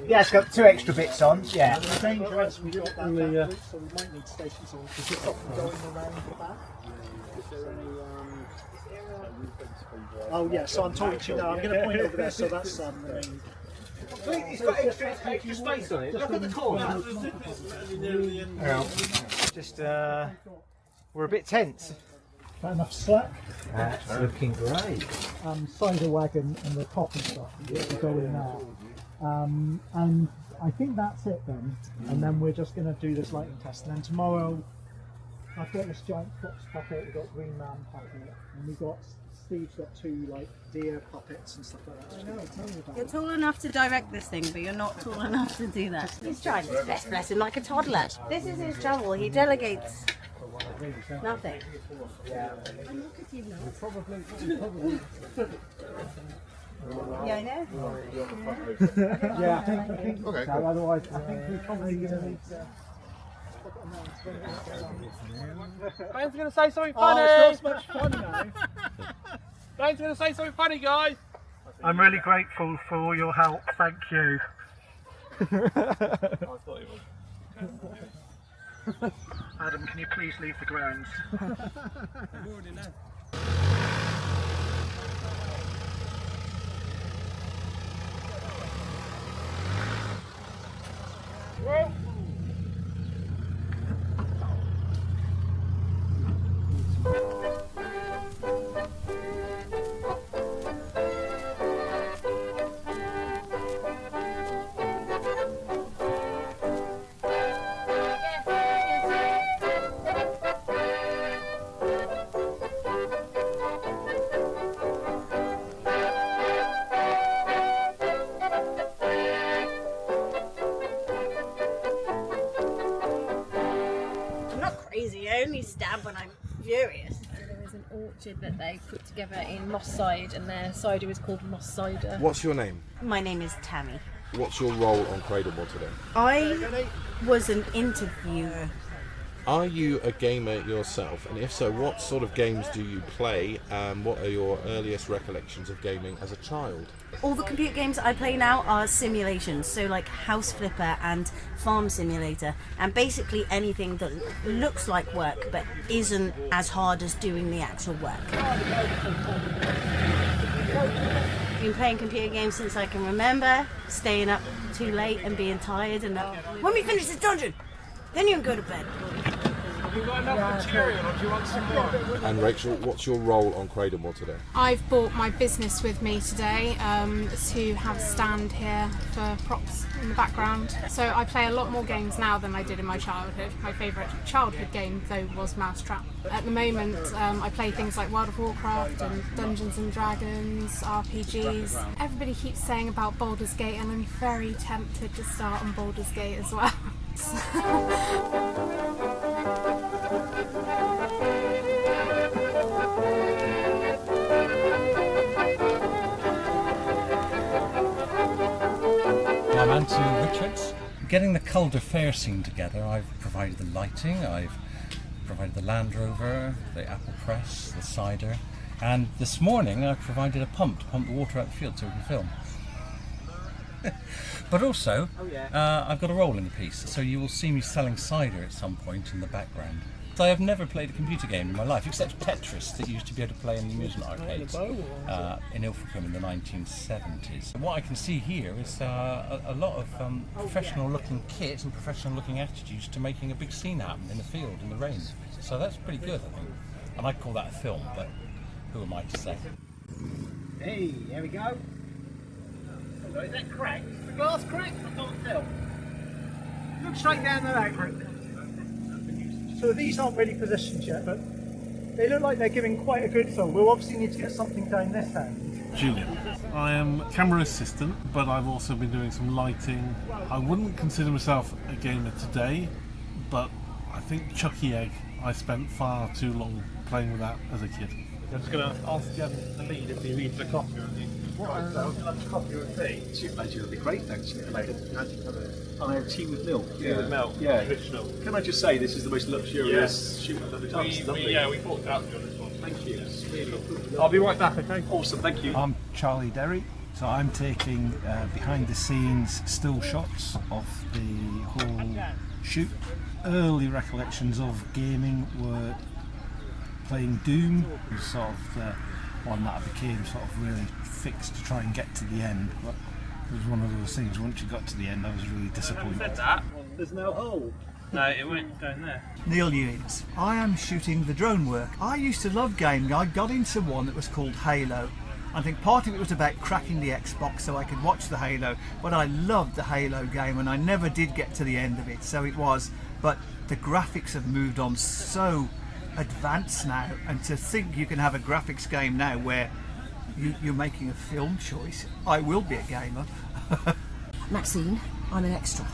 Yeah, it's got 2 extra bits on. Yeah. Dangerous. We got that so we might need stations on. Is there something going around the back? Is there any? Oh yeah. So I'm talking to you now. I'm going to point over there. So that's the main. It's got extra space on it. Look at the corner. Just we're a bit tense. Got enough slack. That's looking great. Cider wagon and the top and stuff to go in there. And I think that's it then. And then we're just going to do this lighting test. And then tomorrow, I've got this giant fox puppet. We've got Green Man puppet, and we've got Steve's got 2 like deer puppets and stuff like that. I know. Tell me about You're tall enough to direct this thing, but you're not tall enough to do that. He's trying his best, bless him, like a toddler. This is his trouble. He delegates nothing. Probably. Yeah, I know. Yeah, I think okay. So otherwise, I think we probably need to. Ben's going to say something funny! Oh, it's not so much fun now. Ben's going to say something funny, guys! I'm really grateful for all your help, thank you. I thought he was. Adam, can you please leave the grounds? I've already know. Whoa. I only stab when I'm furious. There is an orchard that they put together in Moss Side, and their cider is called Moss Cider. What's your name? My name is Tammy. What's your role on Cradlemoor today? I was an interviewer. Are you a gamer yourself? And if so, what sort of games do you play? And what are your earliest recollections of gaming as a child? All the computer games I play now are simulations, so like House Flipper and Farm Simulator, and basically anything that looks like work but isn't as hard as doing the actual work. I've been playing computer games since I can remember, staying up too late and being tired, and when we finish this dungeon, then you can go to bed. Have you got enough material, or do you want some more? And Rachel, what's your role on Cradlemoor today? I've brought my business with me today to have a stand here for props in the background. So I play a lot more games now than I did in my childhood. My favourite childhood game, though, was Mousetrap. At the moment, I play things like World of Warcraft and Dungeons and Dragons, RPGs. Everybody keeps saying about Baldur's Gate, and I'm very tempted to start on Baldur's Gate as well. I'm Anthony Richards. Getting the Cul de Fair scene together, I've provided the lighting, I've provided the Land Rover, the apple press, the cider, and this morning I provided a pump to pump the water out the field so we can film. But also, I've got a role in the piece, so you will see me selling cider at some point in the background. So I have never played a computer game in my life, except Tetris, that you used to be able to play in the amusement arcades in Ilfracombe in the 1970s. What I can see here is a lot of professional-looking kit and professional-looking attitudes to making a big scene happen in the field in the rain. So that's pretty good, I think. And I'd call that a film, but who am I to say? Hey, here we go. So is that cracked? Is the glass cracked? I can't tell. Look straight down the back route. So these aren't really positioned yet, but they look like they're giving quite a good film. We'll obviously need to get something down this end. Julian. I am camera assistant, but I've also been doing some lighting. I wouldn't consider myself a gamer today, but I think Chucky Egg, I spent far too long playing with that as a kid. I'm just going to ask the lead if he reads the copy or anything. Lunch coffee or tea? Actually, it'll be great, thanks. I have tea with milk. Tea with milk, yeah. rich milk. Can I just say, this is the most luxurious shoot I've ever done. It's lovely. We thought out on this one. Thank you. It's really good. I'll be right back, okay? Awesome, thank you. I'm Charlie Derry. So I'm taking behind the scenes still shots of the whole shoot. Early recollections of gaming were playing Doom. It was sort of the one that I became sort of really fixed to try and get to the end. But it was one of those things, once you got to the end I was really disappointed. There's no hole. No, it went down there. Neil Ewings. I am shooting the drone work. I used to love gaming. I got into one that was called Halo. I think part of it was about cracking the Xbox so I could watch the Halo, but I loved the Halo game and I never did get to the end of it, so it was. But the graphics have moved on so advanced now, and to think you can have a graphics game now where you're making a film choice, I will be a gamer. Maxine, I'm an extra.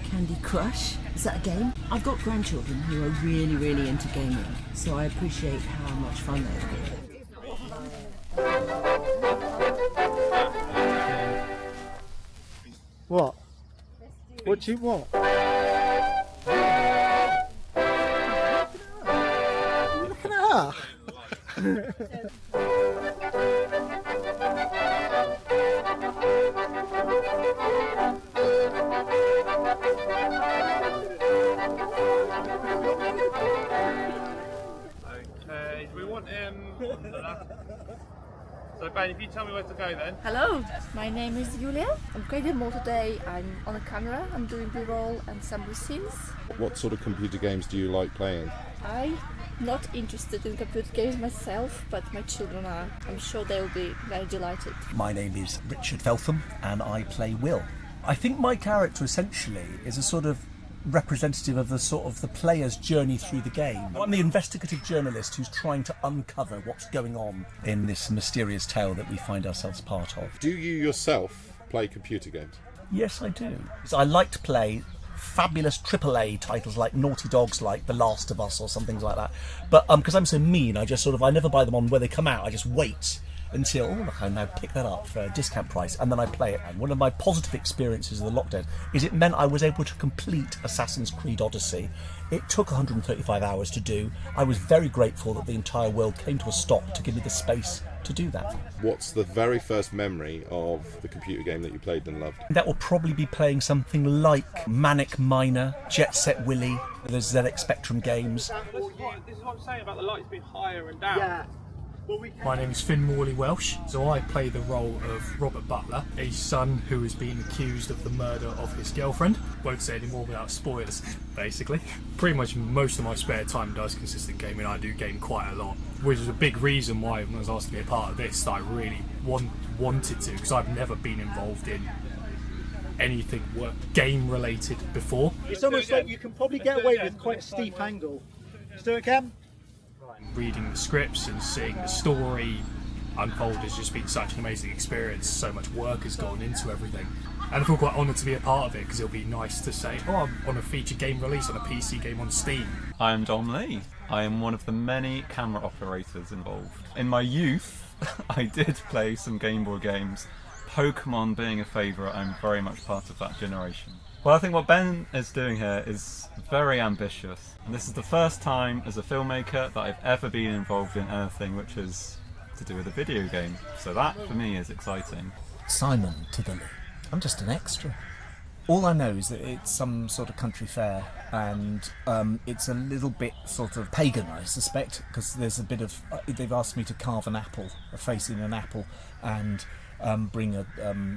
Candy Crush, is that a game? I've got grandchildren who are really, really into gaming, so I appreciate how much fun they've got. What? What do you want? Look at her! Okay, do we want him on the left? So Ben, if you tell me where to go then. Hello, my name is Julia. I'm Cradlemoor today. I'm on a camera. I'm doing B-roll and some scenes. What sort of computer games do you like playing? I'm not interested in computer games myself, but my children are. I'm sure they will be very delighted. My name is Richard Feltham and I play Will. I think my character essentially is a sort of representative of the player's journey through the game. I'm the investigative journalist who's trying to uncover what's going on in this mysterious tale that we find ourselves part of. Do you yourself play computer games? Yes, I do. I like to play fabulous AAA titles like Naughty Dogs, like The Last of Us or something like that. But because I'm so mean, I never buy them on where they come out. I just wait until, oh look, I now pick that up for a discount price and then I play it. And one of my positive experiences of the lockdown is it meant I was able to complete Assassin's Creed Odyssey. It took 135 hours to do. I was very grateful that the entire world came to a stop to give me the space to do that. What's the very first memory of the computer game that you played and loved? That will probably be playing something like Manic Miner, Jet Set Willy, the ZX Spectrum games. This is what I'm saying about the lights being higher and down. Yeah. My name is Finn Morley Welsh, so I play the role of Robert Butler, a son who has been accused of the murder of his girlfriend. Won't say any more without spoilers, basically. Pretty much most of my spare time does consist in gaming. I do game quite a lot, which is a big reason why when I was asked to be a part of this, that I really wanted to, because I've never been involved in anything game related before. It's almost like you can probably get away with quite a steep angle. Let's do it again. Reading the scripts and seeing the story unfold has just been such an amazing experience. So much work has gone into everything, and I feel quite honoured to be a part of it because it'll be nice to say, oh, I'm on a feature game release on a PC game on Steam. I'm Dom Lee. I am one of the many camera operators involved. In my youth, I did play some Game Boy games. Pokemon being a favourite, I'm very much part of that generation. Well, I think what Ben is doing here is very ambitious. And this is the first time as a filmmaker that I've ever been involved in anything which is to do with a video game. So that, for me, is exciting. Simon Tidderley. I'm just an extra. All I know is that it's some sort of country fair, and it's a little bit sort of pagan, I suspect, because there's a bit of... they've asked me to carve an apple, a face in an apple, and bring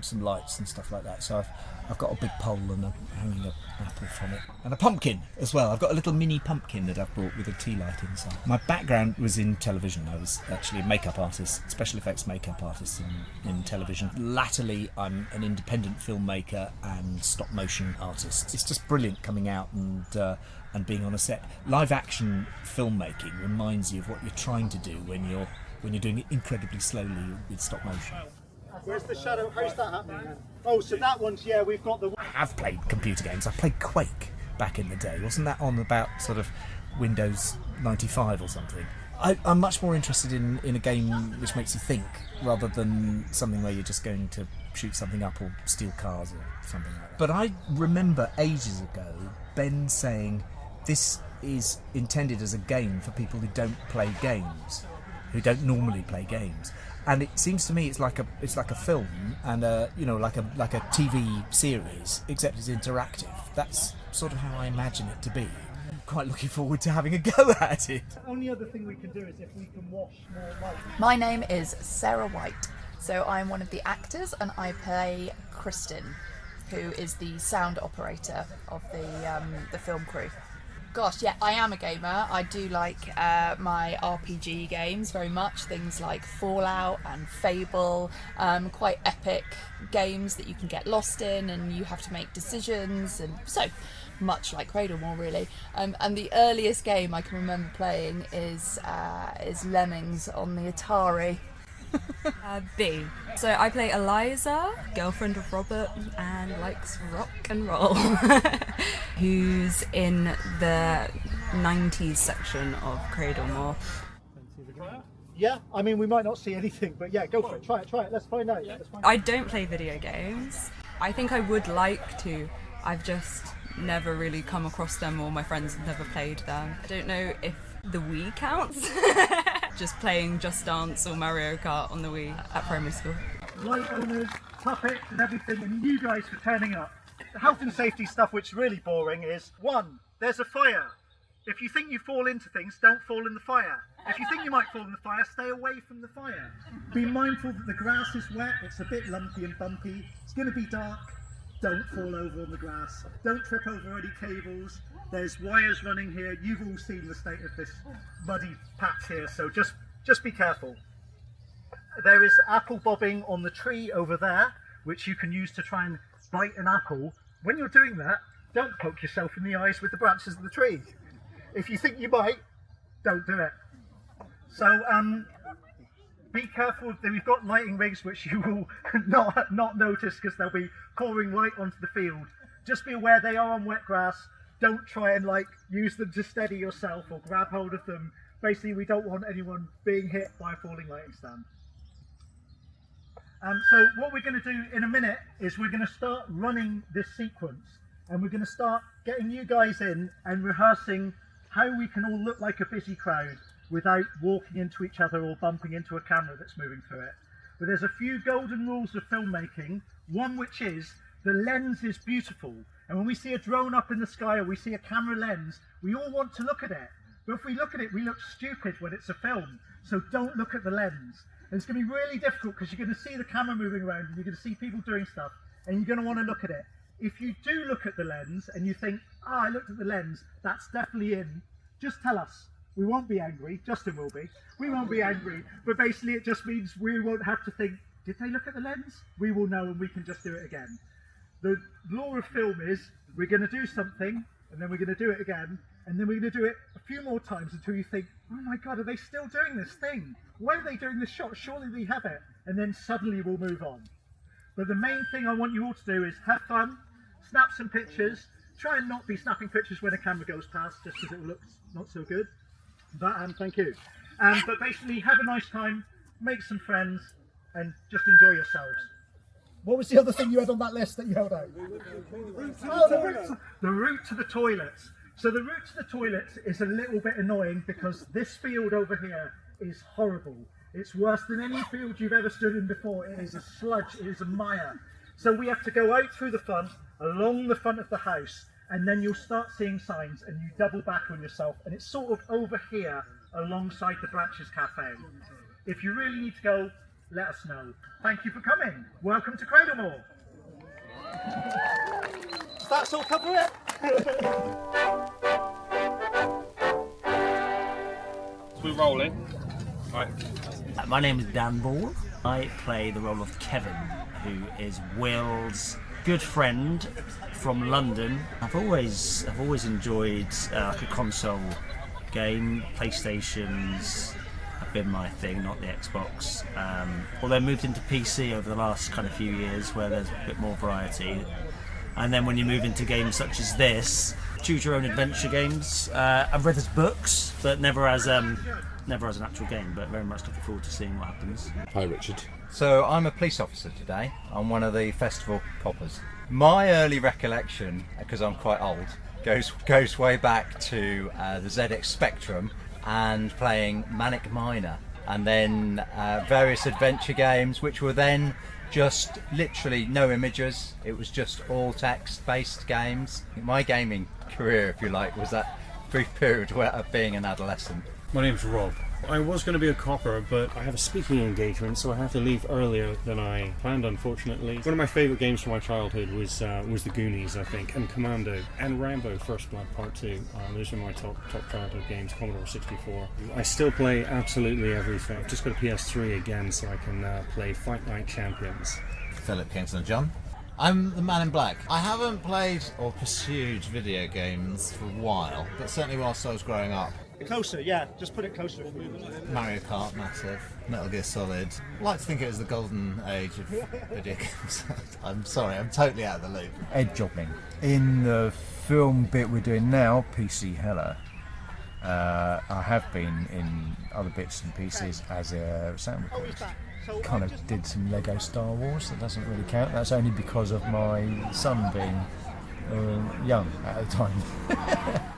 some lights and stuff like that. So I've got a big pole and I'm hanging an apple from it. And a pumpkin as well. I've got a little mini pumpkin that I've brought with a tea light inside. My background was in television. I was actually a makeup artist, special effects makeup artist in television. Latterly, I'm an independent filmmaker and stop motion artist. It's just brilliant coming out and being on a set. Live action filmmaking reminds you of what you're trying to do when you're doing it incredibly slowly with stop motion. Where's the shadow? How's that happening then? Oh, so that one's, yeah, we've got the... I have played computer games. I played Quake back in the day. Wasn't that on about sort of Windows 95 or something? I'm much more interested in a game which makes you think, rather than something where you're just going to shoot something up or steal cars or something like that. But I remember ages ago Ben saying this is intended as a game for people who don't play games. who don't normally play games. And it seems to me it's like a film and like a TV series, except it's interactive. That's sort of how I imagine it to be. I'm quite looking forward to having a go at it. The only other thing we can do is if we can wash more light. My name is Sarah White, so I'm one of the actors and I play Kristen, who is the sound operator of the film crew. Gosh, yeah, I am a gamer. I do like my RPG games very much, things like Fallout and Fable, quite epic games that you can get lost in and you have to make decisions, and so much like Cradlemoor really. And the earliest game I can remember playing is Lemmings on the Atari. B. So I play Eliza, girlfriend of Robert, and likes rock and roll. Who's in the 90s section of Cradlemoor. Yeah, I mean, we might not see anything, but yeah, go for it. Try it. Let's find out. I don't play video games. I think I would like to. I've just never really come across them, or my friends have never played them. I don't know if the Wii counts. Just playing Just Dance or Mario Kart on the Wii at primary school. Light owners, puppets and everything, and you guys for turning up. The health and safety stuff which is really boring is, 1, there's a fire. If you think you fall into things, don't fall in the fire. If you think you might fall in the fire, stay away from the fire. Be mindful that the grass is wet, it's a bit lumpy and bumpy, it's going to be dark. Don't fall over on the grass. Don't trip over any cables. There's wires running here. You've all seen the state of this muddy patch here, so just be careful. There is apple bobbing on the tree over there, which you can use to try and bite an apple. When you're doing that, don't poke yourself in the eyes with the branches of the tree. If you think you might, don't do it. So be careful. We've got lighting rigs which you will not notice because they'll be pouring light onto the field. Just be aware they are on wet grass. Don't try and use them to steady yourself or grab hold of them. Basically, we don't want anyone being hit by a falling lighting stand. So what we're going to do in a minute is we're going to start running this sequence, and we're going to start getting you guys in and rehearsing how we can all look like a busy crowd without walking into each other or bumping into a camera that's moving through it. But there's a few golden rules of filmmaking, one which is the lens is beautiful. And when we see a drone up in the sky or we see a camera lens, we all want to look at it. But if we look at it, we look stupid when it's a film. So don't look at the lens. And it's going to be really difficult because you're going to see the camera moving around and you're going to see people doing stuff and you're going to want to look at it. If you do look at the lens and you think, I looked at the lens, that's definitely in, just tell us. We won't be angry. Justin will be. We won't be angry. But basically it just means we won't have to think, did they look at the lens? We will know and we can just do it again. The law of film is we're going to do something and then we're going to do it again and then we're going to do it a few more times until you think, oh my God, are they still doing this thing? Why are they doing this shot? Surely they have it. And then suddenly we'll move on. But the main thing I want you all to do is have fun, snap some pictures, try and not be snapping pictures when a camera goes past just because it looks not so good. But thank you. But basically have a nice time, make some friends and just enjoy yourselves. What was the other thing you had on that list that you held out? The route to the toilets. So the route to the toilets is a little bit annoying because this field over here is horrible. It's worse than any field you've ever stood in before. It is a sludge, it is a mire. So we have to go out through the front, along the front of the house, and then you'll start seeing signs and you double back on yourself. And it's sort of over here alongside the Branches Cafe. If you really need to go, let us know. Thank you for coming. Welcome to Cradlemoor. Does that sort of cover it? We're rolling. Right. My name is Dan Ball. I play the role of Kevin, who is Will's good friend from London. I've always enjoyed like a console game. PlayStation's have been my thing, not the Xbox. Although I moved into PC over the last kind of few years, where there's a bit more variety. And then when you move into games such as this, choose your own adventure games. I've read his books, but never as an actual game, but very much looking forward to seeing what happens. Hi, Richard. So I'm a police officer today. I'm one of the festival poppers. My early recollection, because I'm quite old, goes way back to the ZX Spectrum and playing Manic Miner. and then various adventure games, which were then just literally no images. It was just all text-based games. My gaming career, if you like, was that brief period of being an adolescent. My name's Rob. I was going to be a copper, but I have a speaking engagement, so I have to leave earlier than I planned, unfortunately. One of my favourite games from my childhood was The Goonies, I think, and Commando, and Rambo First Blood Part 2. Those are my top childhood games, Commodore 64. I still play absolutely everything. I've just got a PS3 again, so I can play Fight Night Champions. Philip Kingston John. I'm the man in black. I haven't played or pursued video games for a while, but certainly whilst I was growing up. Closer, yeah, just put it closer. Mario Kart, massive. Metal Gear Solid. I like to think it was the golden age of video games. I'm sorry, I'm totally out of the loop. Ed Jobbing. In the film bit we're doing now, PC Hella, I have been in other bits and pieces as a sound recordist. Kind of did some Lego Star Wars, that doesn't really count. That's only because of my son being young at the time.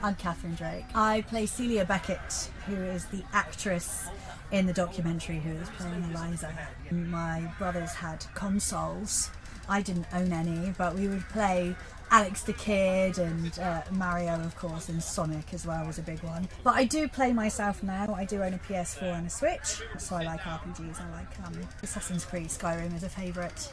I'm Catherine Drake. I play Celia Beckett, who is the actress in the documentary who is playing Eliza. My brothers had consoles. I didn't own any, but we would play Alex the Kid and Mario, of course, and Sonic as well was a big one. But I do play myself now. I do own a PS4 and a Switch, so I like RPGs. I like Assassin's Creed. Skyrim is a favourite.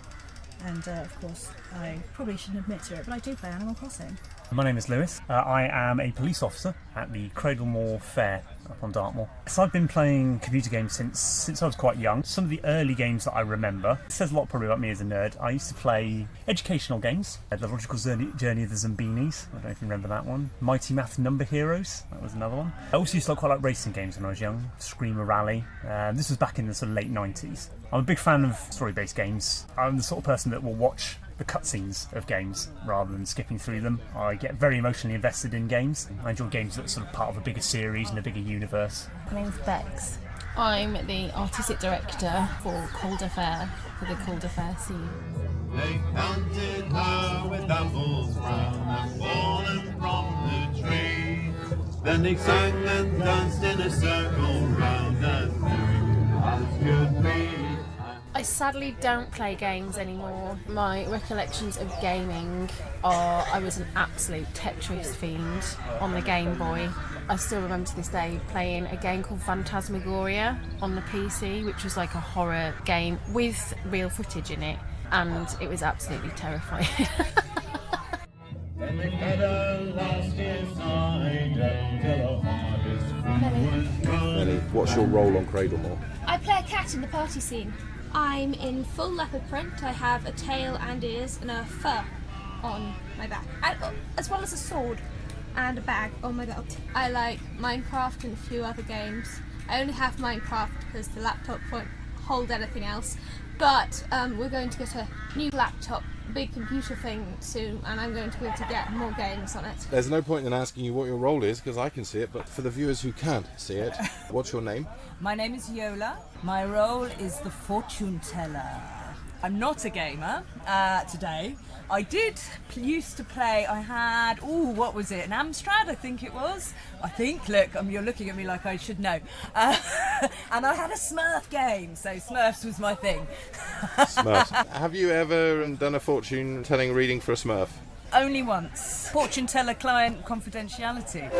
And of course, I probably shouldn't admit to it, but I do play Animal Crossing. My name is Lewis. I am a police officer at the Cradlemoor Fair up on Dartmoor. So I've been playing computer games since I was quite young. Some of the early games that I remember, it says a lot probably about me as a nerd. I used to play educational games. The Logical Journey of the Zambinis, I don't know if you remember that one. Mighty Math Number Heroes, that was another one. I also used to quite like racing games when I was young. Screamer Rally. This was back in the sort of late 90s. I'm a big fan of story-based games. I'm the sort of person that will watch the cutscenes of games rather than skipping through them. I get very emotionally invested in games. I enjoy games that are sort of part of a bigger series and a bigger universe. My name's Bex. I'm the artistic director for Calder Fair, for the Calder Fair scene. They counted her with apples brown and fallen from the tree. Then they sang and danced in a circle round as merry as could be. I sadly don't play games anymore. My recollections of gaming are I was an absolute Tetris fiend on the Game Boy. I still remember to this day playing a game called Phantasmagoria on the PC, which was like a horror game with real footage in it, and it was absolutely terrifying. Then they fed her last year's night until her hardest food was Melly, what's your role on Cradlemoor? I play a cat in the party scene. I'm in full leopard print. I have a tail and ears and a fur on my back, as well as a sword and a bag on my belt. I like Minecraft and a few other games. I only have Minecraft because the laptop won't hold anything else, but we're going to get a new laptop, big computer thing soon, and I'm going to be able to get more games on it. There's no point in asking you what your role is because I can see it, but for the viewers who can't see it, what's your name? My name is Yola. My role is the fortune teller. I'm not a gamer today. I used to play, I had, what was it, an Amstrad, I think it was. Look, you're looking at me like I should know. And I had a Smurf game, so Smurfs was my thing. Smurfs. Have you ever done a fortune telling reading for a Smurf? Only once. Fortune teller client confidentiality.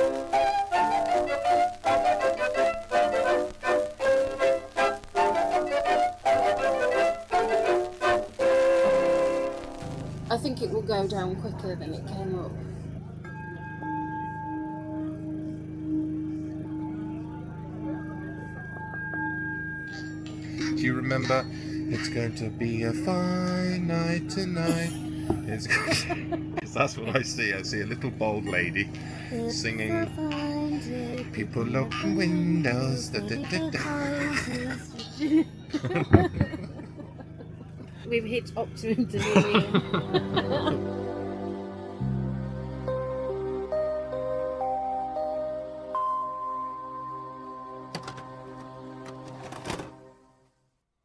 I think it will go down quicker than it came up. Do you remember? It's going to be a fine night tonight. It's because that's what I see. I see a little bald lady singing. People open windows. Da, da, da, da. We've hit optimum delirium.